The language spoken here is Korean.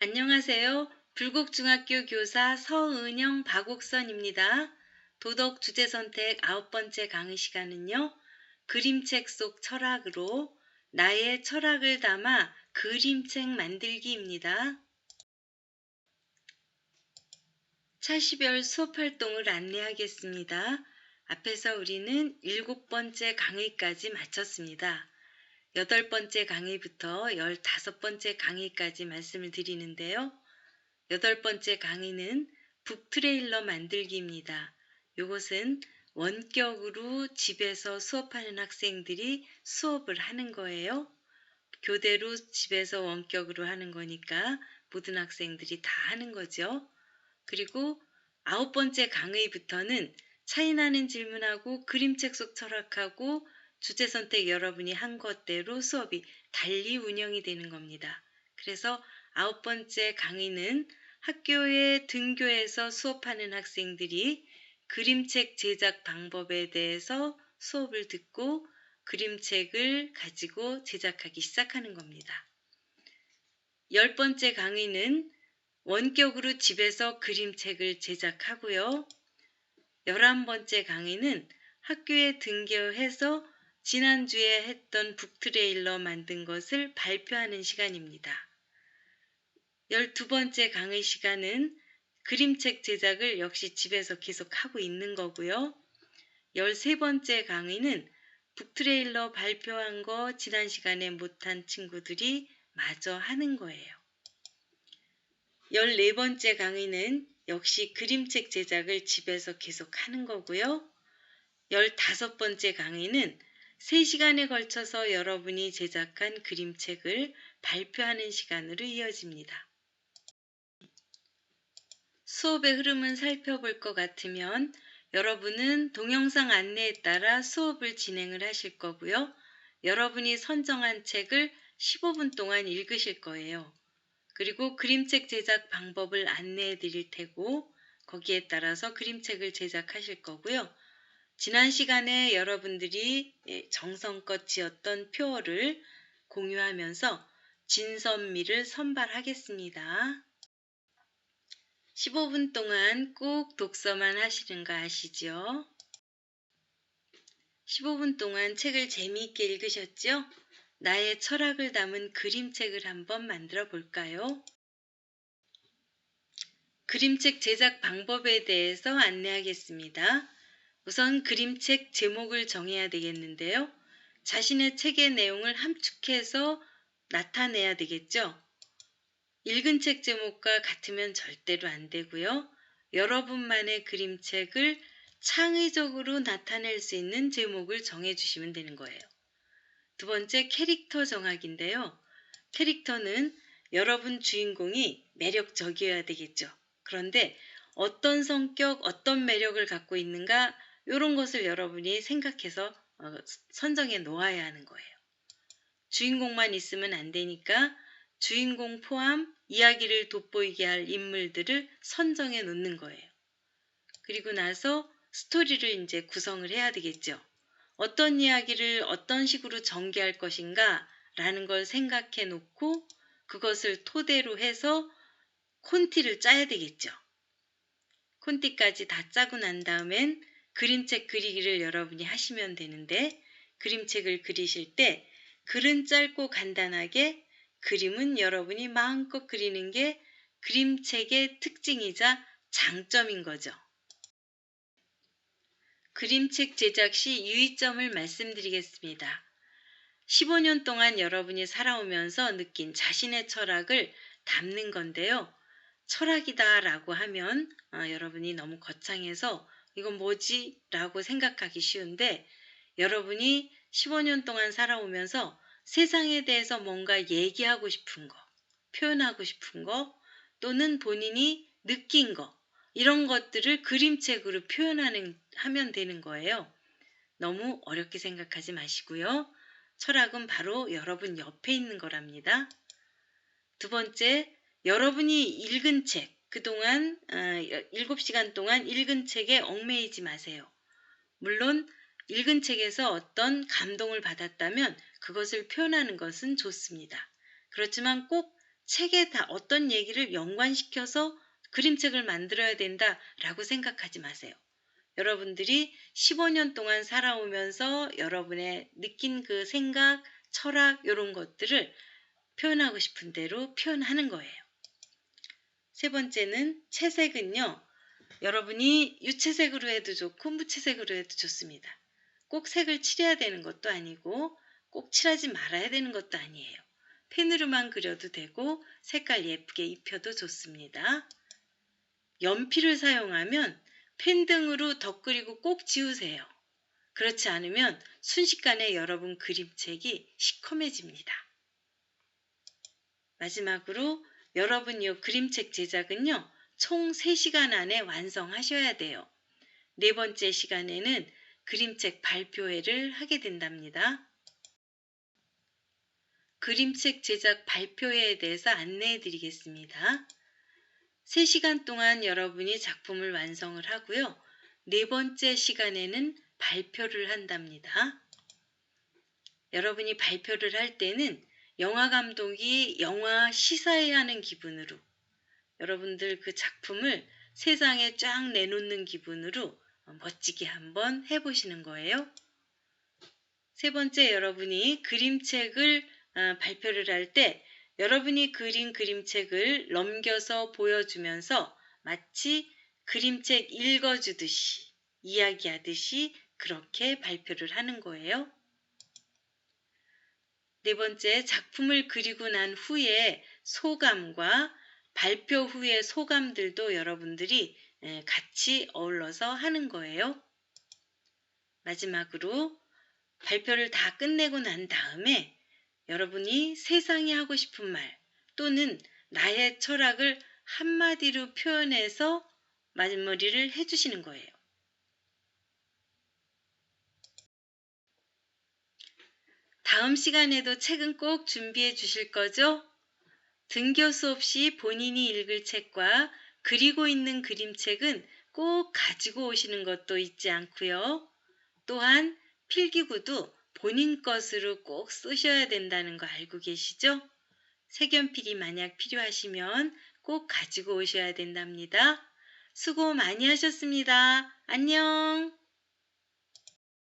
안녕하세요. 불곡중학교 교사 서은영 박옥선입니다. 도덕 주제 선택 9번째 강의 시간은요. 그림책 속 철학으로 나의 철학을 담아 그림책 만들기입니다. 차시별 수업 활동을 안내하겠습니다. 앞에서 우리는 7번째 강의까지 마쳤습니다. 8번째 강의부터 15번째 강의까지 말씀을 드리는데요. 8번째 강의는 북트레일러 만들기입니다. 이것은 원격으로 집에서 수업하는 학생들이 수업을 하는 거예요. 교대로 집에서 원격으로 하는 거니까 모든 학생들이 다 하는 거죠. 그리고 9번째 강의부터는 차이나는 질문하고 그림책 속 철학하고 주제 선택 여러분이 한 것대로 수업이 달리 운영이 되는 겁니다. 그래서 9번째 강의는 학교에 등교해서 수업하는 학생들이 그림책 제작 방법에 대해서 수업을 듣고 그림책을 가지고 제작하기 시작하는 겁니다. 10번째 강의는 원격으로 집에서 그림책을 제작하고요. 11번째 강의는 학교에 등교해서 지난주에 했던 북트레일러 만든 것을 발표하는 시간입니다. 12번째 강의 시간은 그림책 제작을 역시 집에서 계속 하고 있는 거고요. 13번째 강의는 북트레일러 발표한 거 지난 시간에 못한 친구들이 마저 하는 거예요. 14번째 강의는 역시 그림책 제작을 집에서 계속 하는 거고요. 15번째 강의는 3시간에 걸쳐서 여러분이 제작한 그림책을 발표하는 시간으로 이어집니다. 수업의 흐름을 살펴볼 것 같으면 여러분은 동영상 안내에 따라 수업을 진행을 하실 거고요. 여러분이 선정한 책을 15분 동안 읽으실 거예요. 그리고 그림책 제작 방법을 안내해 드릴 테고 거기에 따라서 그림책을 제작하실 거고요. 지난 시간에 여러분들이 정성껏 지었던 표어를 공유하면서 진선미를 선발하겠습니다. 15분 동안 꼭 독서만 하시는 거 아시죠? 15분 동안 책을 재미있게 읽으셨죠? 나의 철학을 담은 그림책을 한번 만들어 볼까요? 그림책 제작 방법에 대해서 안내하겠습니다. 우선 그림책 제목을 정해야 되겠는데요. 자신의 책의 내용을 함축해서 나타내야 되겠죠. 읽은 책 제목과 같으면 절대로 안 되고요. 여러분만의 그림책을 창의적으로 나타낼 수 있는 제목을 정해주시면 되는 거예요. 두 번째, 캐릭터 정하기인데요. 캐릭터는 여러분 주인공이 매력적이어야 되겠죠. 그런데 어떤 성격, 어떤 매력을 갖고 있는가 이런 것을 여러분이 생각해서 선정해 놓아야 하는 거예요. 주인공만 있으면 안 되니까 주인공 포함 이야기를 돋보이게 할 인물들을 선정해 놓는 거예요. 그리고 나서 스토리를 이제 구성을 해야 되겠죠. 어떤 이야기를 어떤 식으로 전개할 것인가 라는 걸 생각해 놓고 그것을 토대로 해서 콘티를 짜야 되겠죠. 콘티까지 다 짜고 난 다음엔 그림책 그리기를 여러분이 하시면 되는데 그림책을 그리실 때 글은 짧고 간단하게 그림은 여러분이 마음껏 그리는 게 그림책의 특징이자 장점인 거죠. 그림책 제작 시 유의점을 말씀드리겠습니다. 15년 동안 여러분이 살아오면서 느낀 자신의 철학을 담는 건데요. 철학이다 라고 하면 여러분이 너무 거창해서 이건 뭐지? 라고 생각하기 쉬운데 여러분이 15년 동안 살아오면서 세상에 대해서 뭔가 얘기하고 싶은 거, 표현하고 싶은 거, 또는 본인이 느낀 거, 이런 것들을 그림책으로 하면 되는 거예요. 너무 어렵게 생각하지 마시고요. 철학은 바로 여러분 옆에 있는 거랍니다. 두 번째, 여러분이 읽은 책, 그동안 7시간 동안 읽은 책에 얽매이지 마세요. 물론 읽은 책에서 어떤 감동을 받았다면 그것을 표현하는 것은 좋습니다. 그렇지만 꼭 책에 다 어떤 얘기를 연관시켜서 그림책을 만들어야 된다라고 생각하지 마세요. 여러분들이 15년 동안 살아오면서 여러분의 느낀 그 생각, 철학 이런 것들을 표현하고 싶은 대로 표현하는 거예요. 세 번째는 채색은요. 여러분이 유채색으로 해도 좋고 무채색으로 해도 좋습니다. 꼭 색을 칠해야 되는 것도 아니고 꼭 칠하지 말아야 되는 것도 아니에요. 펜으로만 그려도 되고 색깔 예쁘게 입혀도 좋습니다. 연필을 사용하면 펜 등으로 덧그리고 꼭 지우세요. 그렇지 않으면 순식간에 여러분 그림책이 시커매집니다. 마지막으로 여러분 이 그림책 제작은요. 총 3시간 안에 완성하셔야 돼요. 네 번째 시간에는 그림책 발표회를 하게 된답니다. 그림책 제작 발표회에 대해서 안내해 드리겠습니다. 3시간 동안 여러분이 작품을 완성을 하고요. 네 번째 시간에는 발표를 한답니다. 여러분이 발표를 할 때는 영화 감독이 영화 시사회 하는 기분으로 여러분들 그 작품을 세상에 쫙 내놓는 기분으로 멋지게 한번 해보시는 거예요. 세 번째, 여러분이 그림책을 발표를 할 때 여러분이 그린 그림책을 넘겨서 보여주면서 마치 그림책 읽어주듯이 이야기하듯이 그렇게 발표를 하는 거예요. 네 번째, 작품을 그리고 난 후에 소감과 발표 후의 소감들도 여러분들이 같이 어울러서 하는 거예요. 마지막으로 발표를 다 끝내고 난 다음에 여러분이 세상이 하고 싶은 말 또는 나의 철학을 한마디로 표현해서 마무리를 해주시는 거예요. 다음 시간에도 책은 꼭 준비해 주실 거죠? 등교수 없이 본인이 읽을 책과 그리고 있는 그림책은 꼭 가지고 오시는 것도 잊지 않고요. 또한 필기구도 본인 것으로 꼭 쓰셔야 된다는 거 알고 계시죠? 색연필이 만약 필요하시면 꼭 가지고 오셔야 된답니다. 수고 많이 하셨습니다. 안녕!